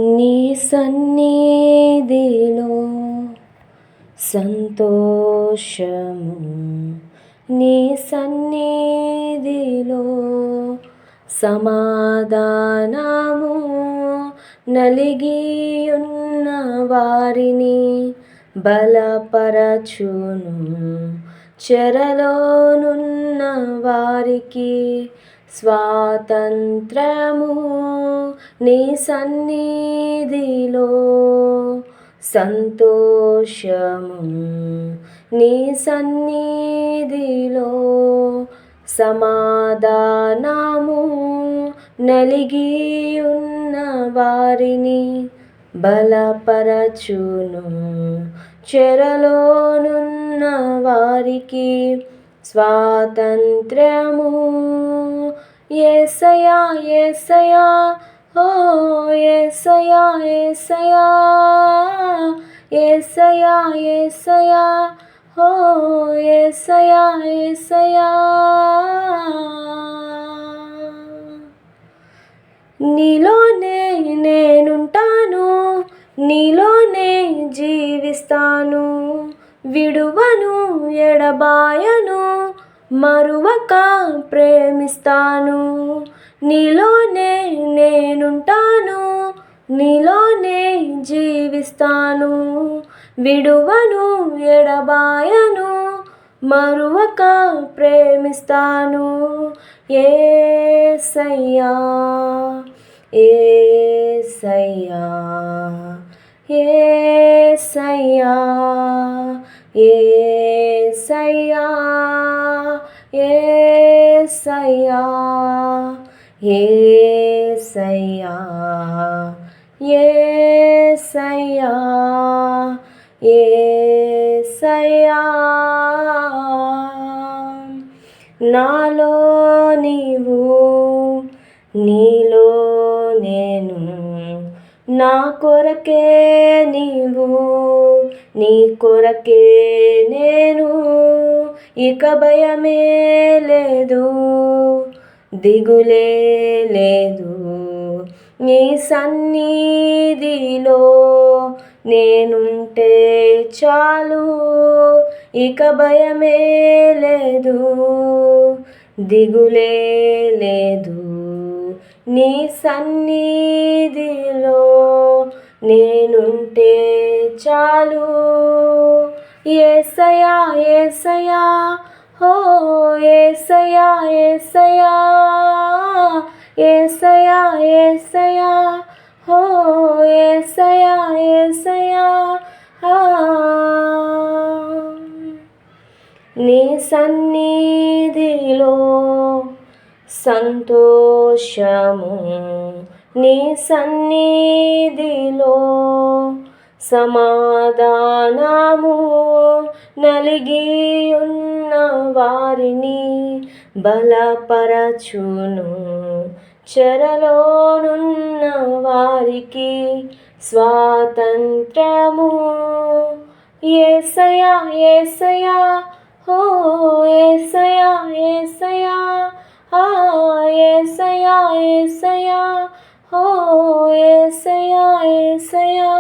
నీ సన్నిధిలో సంతోషము, నీ సన్నిధిలో సమాధానము, నలిగియున్న వారిని బలపరచును, చెరలోనున్న వారికి స్వాతంత్రము. నీ సన్నిధిలో సంతోషము, నీ సన్నిధిలో సమాధానము, నలిగియున్న వారిని బలపరచును, చెరలోనున్న వారికి స్వాతంత్ర్యము. యేసయ్యా యేసయ్యా ఓ యేసయ్యా యేసయ్యా, యేసయ్యా యేసయ్యా ఓ యేసయ్యా యేసయ్యా. నీలోనే నేనుంటాను, నీలోనే జీవిస్తాను, విడువను ఎడబాయను, మరువక ప్రేమిస్తాను. నీలోనే నేనుంటాను, నీలోనే జీవిస్తాను, విడువను ఎడబాయను, మరువక ప్రేమిస్తాను. యేసయ్యా యేసయ్యా యేసయ్యా యేసయ్యా యేసయ్యా యేసయ్యా యేసయ్యా యేసయ్యా. నాలో నీవు, నీలో నేను, నా కొరకే నీవు, నీ కొరకే నేను, ఇక భయమే లేదు, దిగులే లేదు. నీ సన్నిధిలో నేనుంటే చాలు, ఇక భయమే లేదు, దిగులే లేదు. నీ సన్నిధిలో నేనుంటే చాలు. యేసయ్యా యేసయ్యా ఓ యేసయ్యా యేసయ్యా, యేసయ్యా యేసయ్యా ఓ యేసయ్యా యేసయ్యా. నీ సన్నిధిలో సంతోషము, నీ సన్నిధిలో సమాధానము, నలిగియున్న వారిని బలపరచును, చెరలోనున్న వారికి స్వాతంత్రము. యేసయ్యా యేసయ్యా ఓ యేసయ్యా యేసయ్యా, యేసయ్యా యేసయ్యా ఓ యేసయ్యా యేసయ్యా.